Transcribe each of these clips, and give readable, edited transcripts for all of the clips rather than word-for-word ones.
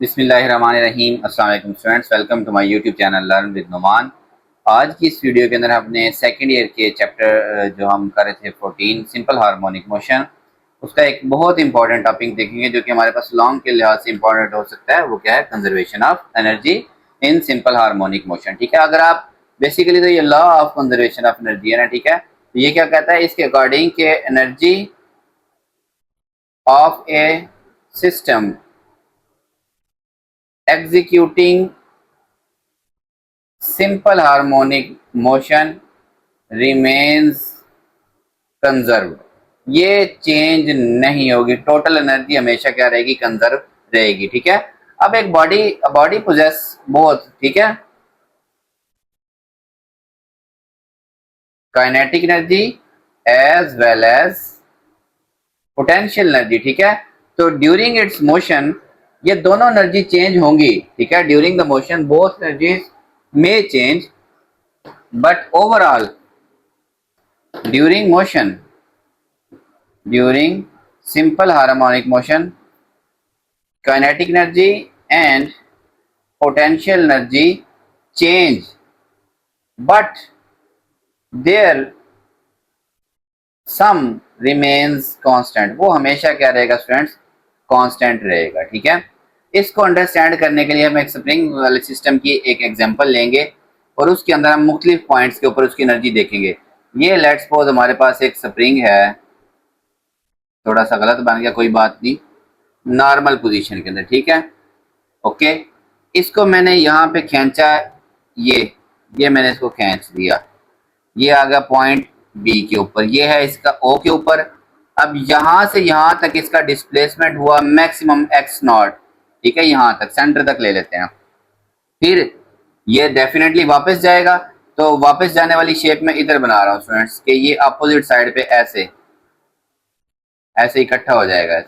बिस्मिल्लाहिर्रहमानिर्रहीम। अस्सलाम वालेकुम students, welcome to my YouTube channel learn with Numan. आज की इस वीडियो के अंदर अपने सेकंड ईयर के चैप्टर जो हम कर रहे थे 14 सिंपल हार्मोनिक मोशन, उसका एक बहुत इंपॉर्टेंट टॉपिक देखेंगे जो कि हमारे पास लॉन्ग के लिहाज से इंपॉर्टेंट हो सकता है। वो क्या है? Conservation of energy in simple harmonic motion. ठीक है, अगर आप बेसिकली तो ये law of conservation of energy है ना, ठीक है, तो ये क्या कहता है इसके अकॉर्डिंग के energy of A system executing simple harmonic motion remains conserved। ये चेंज नहीं होगी, टोटल एनर्जी हमेशा क्या रहेगी? कंजर्व रहेगी। ठीक है, अब एक बॉडी पोजेस बोथ, ठीक है, kinetic energy as well as potential energy. ठीक है, तो ड्यूरिंग इट्स मोशन ये दोनों एनर्जी चेंज होंगी। ठीक है, during the motion both energies may change, but overall during simple harmonic motion kinetic energy and potential energy change, but their sum remains constant। वो हमेशा क्या रहेगा स्टूडेंट्स? कांस्टेंट रहेगा। ठीक है, इसको अंडरस्टैंड करने के लिए हम एक स्प्रिंग वाले सिस्टम की एक एग्जांपल लेंगे और उसके अंदर हम मुख्तलिफ पॉइंट्स के ऊपर उसकी एनर्जी देखेंगे। ये लेट्स सपोज हमारे पास एक स्प्रिंग है, थोड़ा सा गलत बन गया, कोई बात नहीं, नॉर्मल पोजीशन के अंदर। ठीक है, ओके, इसको मैंने यहाँ पे खींचा, ये मैंने इसको खींच दिया, ये आ गया पॉइंट बी के ऊपर, ये है इसका ओ के ऊपर। अब यहां से यहां तक इसका डिस्प्लेसमेंट हुआ मैक्सिमम एक्स नॉट। ठीक है, यहां तक सेंटर तक ले लेते हैं। फिर ये डेफिनेटली वापस जाएगा, तो वापस जाने वाली शेप में इधर बना रहा हूं स्टूडेंट्स कि ये अपोजिट साइड पे ऐसे ऐसे इकट्ठा हो जाएगा,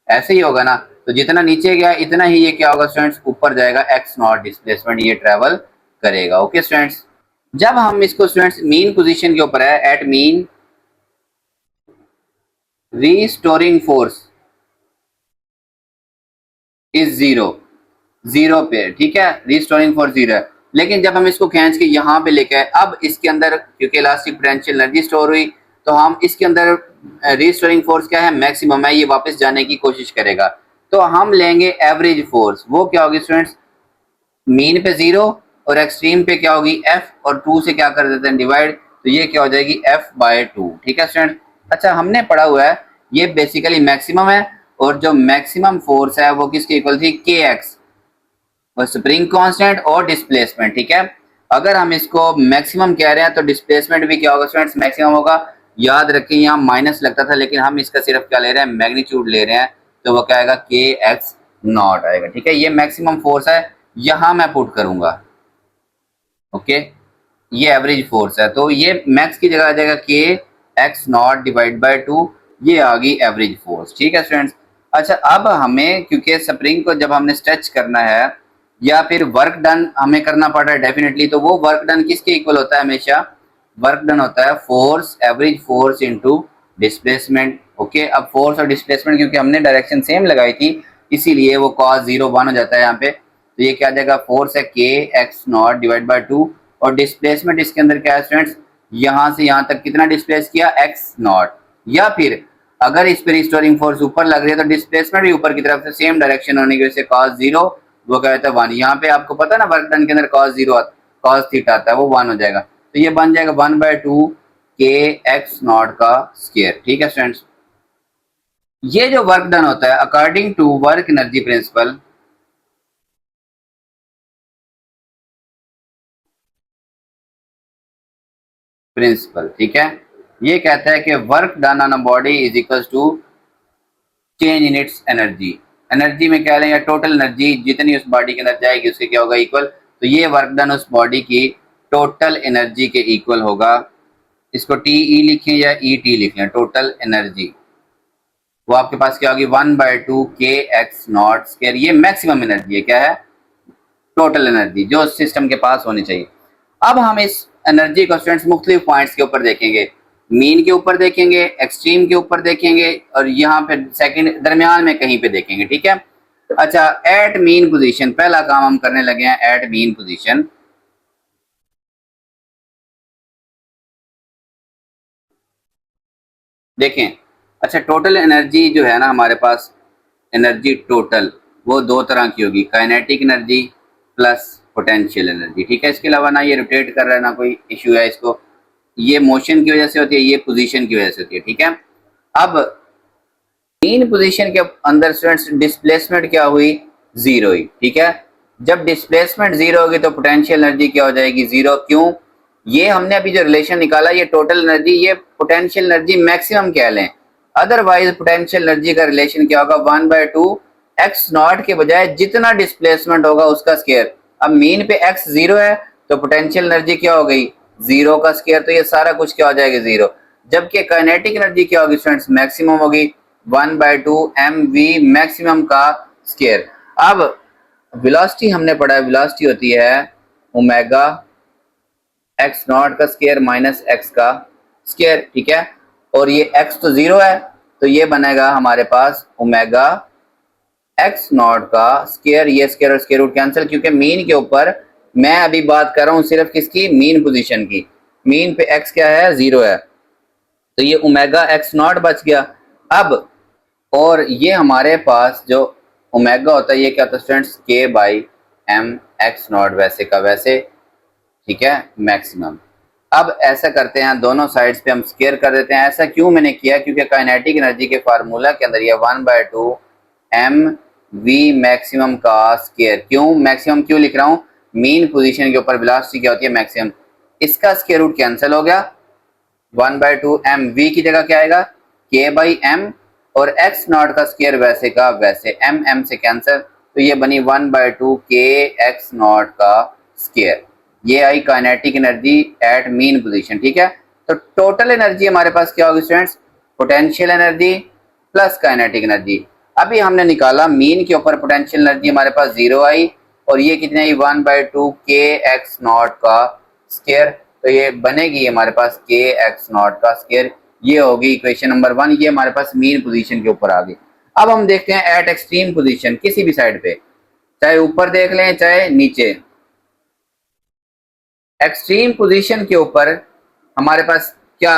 ऐसे ही होगा ना। तो जितना नीचे गया इतना ही ये क्या होगा स्टूडेंट्स? ऊपर जाएगा, एक्स नॉट डिस्प्लेसमेंट ये ट्रेवल करेगा। ओके स्टूडेंट्स, जब हम इसको स्टूडेंट्स मीन पोजीशन के ऊपर है, at mean restoring force is zero पे। ठीक है, रीस्टोरिंग फोर्स जीरो है, लेकिन जब हम इसको खींच के यहाँ पे लेके आए, अब इसके अंदर क्योंकि इलास्टिक पोटेंशियल एनर्जी स्टोर हुई, तो हम इसके अंदर रीस्टोरिंग फोर्स क्या है? मैक्सिमम है, ये वापस जाने की कोशिश करेगा। तो हम लेंगे एवरेज फोर्स, वो क्या होगी स्टूडेंट्स? मीन पे जीरो और एक्सट्रीम पे क्या होगी? एफ, और 2 से क्या कर देते हैं? डिवाइड, तो ये क्या हो जाएगी? F by 2। ठीक है स्टूडेंट, अच्छा हमने पढ़ा हुआ है ये बेसिकली मैक्सिमम है, और जो मैक्सिमम फोर्स है वो किसके इक्वल थी? के एक्स, स्प्रिंग कांस्टेंट और डिस्प्लेसमेंट। ठीक है, अगर हम इसको मैक्सिमम कह रहे हैं तो डिस्प्लेसमेंट भी क्या होगा स्टूडेंट्स? मैक्सिमम होगा। याद रखें यहाँ माइनस लगता था, लेकिन हम इसका सिर्फ क्या ले रहे हैं? मैग्नीट्यूड ले रहे हैं, तो वो क्या आएगा? के एक्स नॉट आएगा। ठीक है, ये मैक्सिमम फोर्स है, यहां मैं पुट करूंगा। ओके, ये एवरेज फोर्स है, तो ये मैक्स की जगह आ जाएगा के एक्स नॉट डिवाइड बाय 2, ये आ गई एवरेज फोर्स। ठीक है स्टूडेंट्स, अच्छा अब हमें क्योंकि स्प्रिंग को जब हमने स्ट्रेच करना है या फिर वर्क डन हमें करना पड़ रहा है डेफिनेटली, तो वो वर्क डन किसके इक्वल होता है? हमेशा वर्क डन होता है force, average force into displacement. Okay, अब फोर्स और डिस्प्लेसमेंट क्योंकि हमने डायरेक्शन सेम लगाई थी, इसीलिए वो cos 0 1 हो जाता है यहाँ पे। तो ये क्या आ जाएगा? फोर्स है के एक्स नॉट डिवाइड बाय 2, और डिस्प्लेसमेंट इसके अंदर क्या है स्टूडेंट्स? यहाँ से यहाँ तक कितना डिस्प्लेस किया? X not. या फिर अगर इस पर रिस्टोरिंग फोर्स ऊपर लग रही है तो डिस्प्लेसमेंट भी ऊपर की तरफ से सेम डायरेक्शन होने की वजह से cos 0 वो क्या होता है? 1। यहाँ पे आपको पता है ना वर्क डन के अंदर cos 0 cos थीटा आता है, वो 1 हो जाएगा, तो ये बन जाएगा 1/2 के एक्स नॉट का स्क्वायर। ठीक है स्टूडेंट्स, ये जो वर्क डन होता है according to work energy principle, ठीक है, ये कहता है कि work done on a body is equal to change in its energy. Energy में क्या लेंगे? टोटल एनर्जी जितनी उस बॉडी के अंदर जाएगी उसके क्या होगा? इक्वल। तो ये वर्क डन उस बॉडी की टोटल एनर्जी के इक्वल होगा। इसको टी ई लिखें या ई टी लिख लें, टोटल एनर्जी वो आपके पास क्या होगी? 1/2 के एक्स नॉट स्क्वायर। ये मैक्सिमम एनर्जी है, क्या है? टोटल एनर्जी जो सिस्टम के पास होनी चाहिए। अब हम इस एनर्जी को स्टूडेंट्स मुख्तलिफ पॉइंट्स के ऊपर देखेंगे, मीन के ऊपर देखेंगे, एक्सट्रीम के ऊपर देखेंगे, और यहाँ पे सेकंड दरमियान में कहीं पे देखेंगे। ठीक है, अच्छा, एट मीन पोजीशन, पहला काम हम करने लगे हैं एट मीन पोजीशन। देखें, अच्छा टोटल एनर्जी जो है ना हमारे पास, एनर्जी टोटल वो दो तरह की होगी, kinetic energy plus potential energy. ठीक है, इसके अलावा ना ये रोटेट कर रहा है ना कोई इश्यू है इसको, ये मोशन की वजह से होती है, ये पोजीशन की वजह से होती है। ठीक है, अब मीन पोजीशन के अंदर स्टूडेंट्स डिस्प्लेसमेंट क्या हुई, जीरो हुई। ठीक है, जब डिस्प्लेसमेंट जीरो होगी तो पोटेंशियल एनर्जी क्या हो जाएगी, जीरो। क्यों, ये हमने अभी जो रिलेशन निकाला, ये टोटल एनर्जी, ये पोटेंशियल एनर्जी मैक्सिमम कह लें, अदरवाइज पोटेंशियल एनर्जी का रिलेशन क्या होगा, 1/2 एक्स नॉट के बजाय जितना डिस्प्लेसमेंट होगा उसका स्केयर। अब मीन पे एक्स जीरो है तो पोटेंशियल एनर्जी क्या हो गई, जीरो का स्केयर, तो ये सारा कुछ क्या हो जाएगा, जीरो। जबकि काइनेटिक एनर्जी क्या होगी स्टूडेंट्स, मैक्सिमम होगी 1/2 mv मैक्सिमम का स्केयर। अब वेलोसिटी हमने पढ़ा है, वेलोसिटी होती है ओमेगा एक्स नॉट का स्केयर माइनस एक्स का स्केयर। ठीक है, और ये एक्स तो जीरो है तो ये बनेगा हमारे पास ओमेगा एक्स नॉट का स्केयर, ये स्केयर और स्केयर रूट कैंसिल, क्योंकि मीन के ऊपर मैं अभी बात कर रहा हूं सिर्फ किसकी, मीन पोजीशन की। मीन पे एक्स क्या है, जीरो है, तो ये ओमेगा एक्स नॉट बच गया। अब और ये हमारे पास जो ओमेगा होता है ये क्या होता है स्टूडेंट्स, के बाई एम एक्स नॉट वैसे का वैसे। ठीक है, मैक्सिमम। अब ऐसा करते हैं, दोनों साइड्स पे हम स्केयर कर देते हैं। ऐसा क्यों मैंने किया, क्योंकि काइनेटिक एनर्जी के फार्मूला के अंदर ये 1/2 एम वी मैक्सिमम का स्केयर। क्यों मैक्सिमम क्यों लिख रहा हूं, मीन पोजीशन के ऊपर वेलोसिटी क्या होती है, मैक्सिमम। इसका स्केयर रूट कैंसिल हो गया, 1/2 एम वी की जगह क्या आएगा, के बाई एम, और एक्स नॉट का स्केयर वैसे का वैसे, एम एम से कैंसिल, तो ये बनी 1/2 के एक्स नॉट का स्केयर। ये आई kinetic energy at mean position. ठीक है, तो टोटल एनर्जी हमारे पास क्या होगी students, potential energy plus kinetic energy. अभी हमने निकाला मीन के ऊपर पोटेंशियल एनर्जी हमारे पास जीरो आई, और ये कितनी आई, 1/2 के एक्स नॉट का स्केयर, तो ये बनेगी हमारे पास के एक्स नॉट का स्केयर। ये होगी इक्वेशन नंबर 1, ये हमारे पास मीन पोजीशन के ऊपर आ गई। अब हम देखते हैं एट एक्सट्रीम पोजीशन, किसी भी साइड पे, चाहे ऊपर देख लें चाहे नीचे, एक्सट्रीम पोजीशन के ऊपर हमारे पास क्या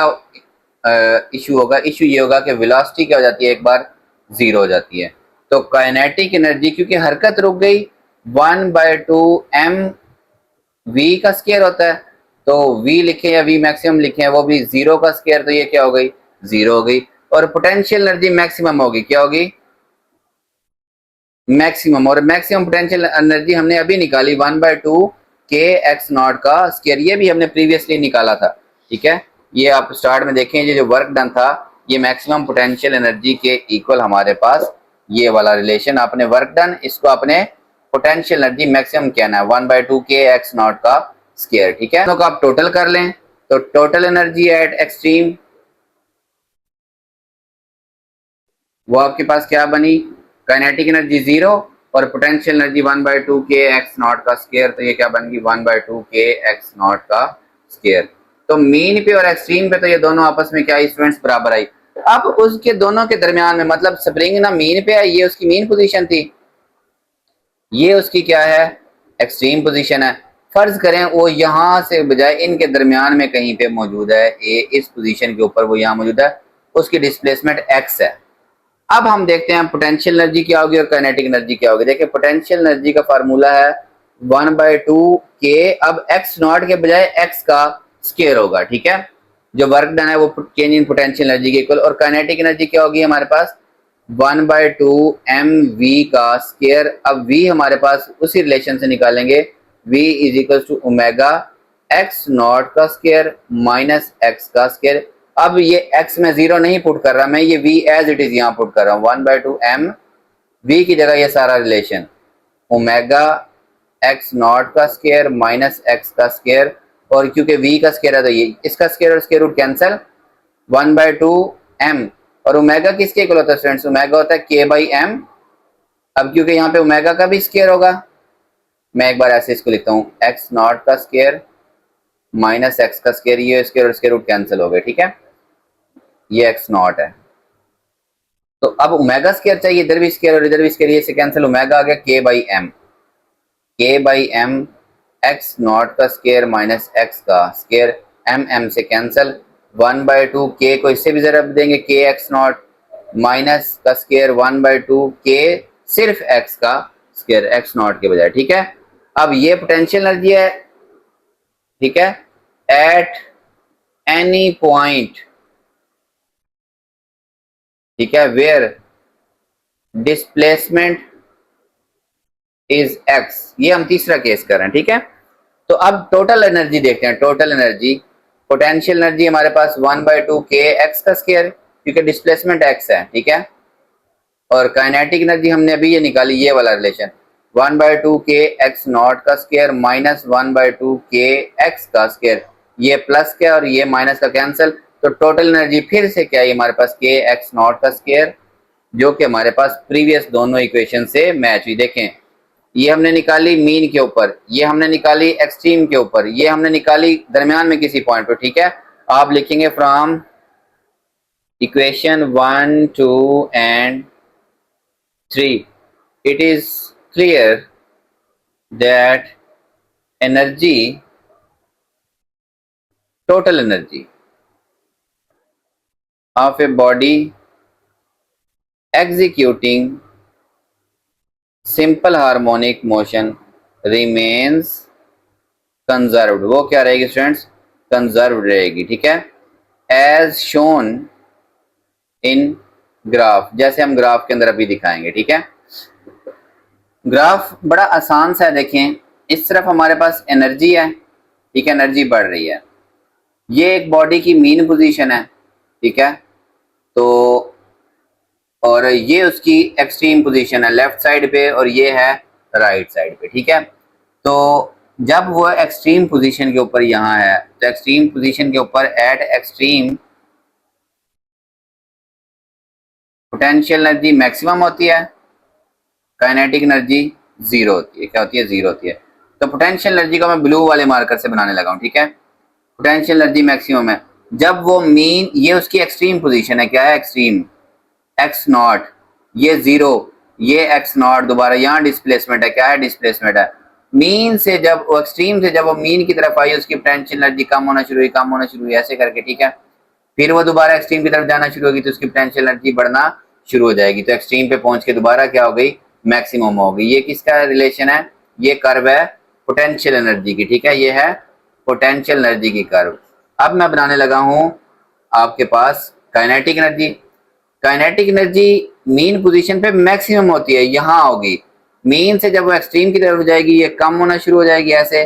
इशू होगा, इशू ये होगा कि वेलोसिटी क्या हो जाती है, एक बार जीरो हो जाती है। तो काइनेटिक एनर्जी क्योंकि हरकत रुक गई, 1/2 एम वी का स्केयर होता है, तो v लिखे या v मैक्सिमम लिखे हैं, वो भी जीरो का स्केयर, तो ये क्या हो गई, जीरो हो गई। और पोटेंशियल एनर्जी मैक्सिमम होगी, क्या होगी, मैक्सिमम। और मैक्सिमम पोटेंशियल एनर्जी हमने अभी निकाली 1/2 के एक्स नॉट का स्केयर, ये भी हमने प्रीवियसली निकाला था। ठीक है, ये आप स्टार्ट में देखें, ये जो वर्क डन था ये मैक्सिमम पोटेंशियल एनर्जी के इक्वल हमारे पास ये वाला रिलेशन, आपने वर्क डन, इसको आपने पोटेंशियल एनर्जी मैक्सिमम कहना है, 1/2 के एक्स नॉट का स्केयर। ठीक है, तो आप टोटल कर लें, तो टोटल एनर्जी एट एक्सट्रीम वो आपके पास क्या बनी, काइनेटिक एनर्जी जीरो और पोटेंशियल एनर्जी 1/2 के एक्स नॉट का स्केयर, तो ये क्या बन गई, 1/2 के एक्स नॉट का स्केयर। तो मीन पे और एक्सट्रीम पे तो ये दोनों आपस में क्या स्टूडेंट्स बराबर आई। अब उसके दोनों के दरमियान में, मतलब स्प्रिंग ना मीन पे है, ये उसकी मीन पोजीशन थी, ये उसकी क्या है, एक्सट्रीम पोजीशन है। फर्ज करें वो यहां से बजाय इनके दरमियान में कहीं पे मौजूद है, ए इस पोजीशन के ऊपर वो यहाँ मौजूद है, उसकी डिस्प्लेसमेंट एक्स है। अब हम देखते हैं पोटेंशियल एनर्जी क्या होगी और काइनेटिक एनर्जी क्या होगी। देखिए पोटेंशियल एनर्जी का फार्मूला है 1/2 के, अब एक्स नॉट के बजाय एक्स का स्केयर होगा। ठीक है, जो वर्क डन है वो चेंज इन पोटेंशियल एनर्जी के इक्वल, और काइनेटिक एनर्जी क्या होगी हमारे पास, 1/2 एम वी का स्केयर। अब वी हमारे पास उसी रिलेशन से निकालेंगे, v is equal to omega x not का स्केयर माइनस एक्स का स्केयर। अब ये x में जीरो नहीं पुट कर रहा, मैं ये v एज इट इज यहाँ पुट कर रहा हूँ, 1/2 m v की जगह ये सारा रिलेशन ओमेगा एक्स नॉट का स्केयर माइनस एक्स का स्केयर, और क्योंकि v का स्केयर है तो ये इसका स्केयर और स्केयर रूट कैंसिल, 1/2 m, और ओमेगा किसके इक्वल होता है स्टूडेंट्स, ओमेगा होता है k बाई m। अब क्योंकि यहाँ पे ओमेगा का भी स्केयर होगा, मैं एक बार ऐसे इसको लिखता हूँ, एक्स नॉट का स्केयर माइनस एक्स का स्केयर, ये स्केयर और स्केयर रूट कैंसिल हो गए। ठीक है, ये एक्स नॉट है, तो अब ओमेगा स्क्वायर चाहिए, इधर भी स्क्वायर और इधर भी स्क्वायर, ये से कैंसिल, ओमेगा आ गया के बाई एम, के बाई एम एक्स नॉट का स्क्वायर माइनस एक्स का स्क्वायर, एम एम से कैंसिल, 1/2 के को इससे भी जरा देंगे, के एक्स नॉट माइनस का स्क्वायर 1/2 के सिर्फ एक्स का स्क्वायर, एक्स नॉट के बजाय, ठीक है। अब ये पोटेंशियल एनर्जी है, ठीक है, एट एनी पॉइंट, ठीक है, वेयर डिस्प्लेसमेंट इज एक्स, ये हम तीसरा केस कर रहे हैं, ठीक है। तो अब टोटल एनर्जी देखते हैं, टोटल एनर्जी, पोटेंशियल एनर्जी हमारे पास 1/2 के एक्स का स्क्वायर, क्योंकि डिस्प्लेसमेंट एक्स है, ठीक है। और काइनेटिक एनर्जी हमने अभी ये निकाली, ये वाला रिलेशन, 1/2 के एक्स नॉट का स्क्वायर माइनस 1/2 के एक्स का स्क्वायर, ये प्लस का और ये माइनस का कैंसिल, तो टोटल एनर्जी फिर से क्या है हमारे पास, के एक्स नॉट का स्क्वायर, जो कि हमारे पास प्रीवियस दोनों इक्वेशन से मैच हुई। देखें, ये हमने निकाली मीन के ऊपर, ये हमने निकाली एक्सट्रीम के ऊपर, ये हमने निकाली दरमियान में किसी पॉइंट पर, ठीक है। आप लिखेंगे from equation 1, 2 and 3, it is clear that energy, total energy of a body executing simple harmonic motion remains conserved, वो क्या रहेगी स्टूडेंट्स, कंजर्व रहेगी, ठीक है, एज शोन इन ग्राफ, जैसे हम ग्राफ के अंदर अभी दिखाएंगे, ठीक है। ग्राफ बड़ा आसान सा है, देखें, इस तरफ हमारे पास एनर्जी है, ठीक है, एनर्जी बढ़ रही है, ये एक बॉडी की मीन पोजीशन है, ठीक है, तो और ये उसकी एक्सट्रीम पोजीशन है लेफ्ट साइड पे और ये है राइट साइड पे, ठीक है। तो जब वो एक्सट्रीम पोजीशन के ऊपर यहाँ है, तो एक्सट्रीम पोजीशन के ऊपर eight extreme potential energy maximum होती है, काइनेटिक एनर्जी जीरो होती है, क्या होती है, जीरो होती है। तो पोटेंशियल एनर्जी को मैं ब्लू वाले मार्कर से बनाने लगा हूँ, ठीक है। पोटेंशियल एनर्जी मैक्सिमम है जब वो मीन, ये उसकी एक्सट्रीम पोजीशन है, क्या है, एक्सट्रीम, एक्स नॉट, ये जीरो, ये एक्स नॉट, दोबारा यहाँ डिस्प्लेसमेंट है, क्या है, डिस्प्लेसमेंट है। मीन से जब वो एक्सट्रीम से जब वो मीन की तरफ आई, उसकी पोटेंशियल एनर्जी कम होना शुरू हुई, कम होना शुरू हुई, ऐसे करके, ठीक है। फिर वो दोबारा एक्सट्रीम की तरफ जाना शुरू होगी, तो उसकी पोटेंशियल एनर्जी बढ़ना शुरू हो जाएगी, तो एक्सट्रीम पे पहुंच के दोबारा क्या हो गई, मैक्सिमम हो गई। ये किसका रिलेशन है, ये कर्व है पोटेंशियल एनर्जी की, ठीक है, ये है पोटेंशियल एनर्जी की कर्व। अब मैं बनाने लगा हूं आपके पास kinetic energy. Kinetic energy mean position पे मैक्सिमम होती है, यहाँ होगी, मीन से जब वो एक्सट्रीम की तरफ जाएगी, ये कम होना शुरू हो जाएगी ऐसे,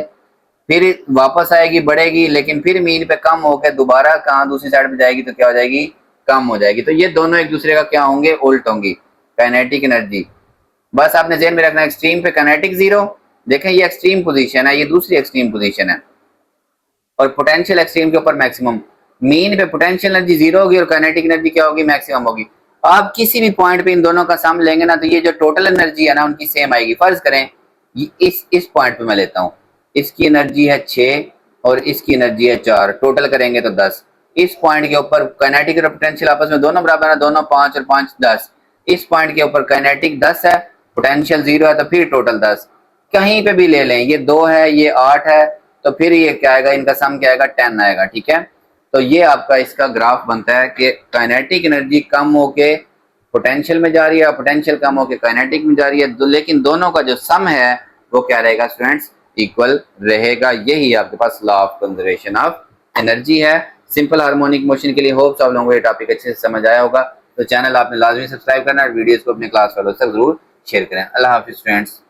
फिर वापस आएगी, बढ़ेगी, लेकिन फिर मीन पे कम होकर दोबारा कहाँ दूसरी साइड पे जाएगी, तो क्या हो जाएगी, कम हो जाएगी। तो ये दोनों एक दूसरे का क्या होंगे, उल्ट होंगी, काइनेटिक एनर्जी। बस आपने ज़हन में रखना, एक्सट्रीम पे काइनेटिक जीरो, देखें ये एक्सट्रीम पोजीशन है, ये दूसरी एक्सट्रीम पोजीशन है, और पोटेंशियल एक्सट्रीम के ऊपर मैक्सिमम, मीन पे पोटेंशियल एनर्जी जीरो होगी और काइनेटिक एनर्जी क्या होगी, मैक्सिमम होगी। आप किसी भी पॉइंट पे इन दोनों का सम लेंगे ना, तो ये जो टोटल एनर्जी है ना, उनकी सेम आएगी। फर्ज करें इस पॉइंट पे मैं लेता हूँ, इसकी एनर्जी है 6 और इसकी एनर्जी है 4, टोटल करेंगे तो 10। इस पॉइंट के ऊपर काइनेटिक और पोटेंशियल आपस में दोनों बराबर है, दोनों 5 और 5 10। इस पॉइंट के ऊपर काइनेटिक 10 है, पोटेंशियल 0 है, तो फिर टोटल 10। कहीं पे भी ले लें, ये 2 है, ये 8 है, तो फिर ये क्या आएगा, इनका सम क्या आएगा, 10 आएगा, ठीक है। तो ये आपका इसका ग्राफ बनता है कि काइनेटिक एनर्जी कम होके पोटेंशियल में जा रही है, पोटेंशियल कम होके काइनेटिक में जा रही है, लेकिन दोनों का जो सम है वो क्या रहेगा स्टूडेंट्स, इक्वल रहेगा। यही आपके पास law of conservation of energy है सिंपल हार्मोनिक मोशन के लिए। होप्स आप लोगों को ये टॉपिक अच्छे से समझ आया होगा। तो चैनल आपने लाजमी सब्सक्राइब करना और वीडियोस को अपने क्लास वालों तक जरूर शेयर करें। अल्लाह हाफिज स्टूडेंट्स।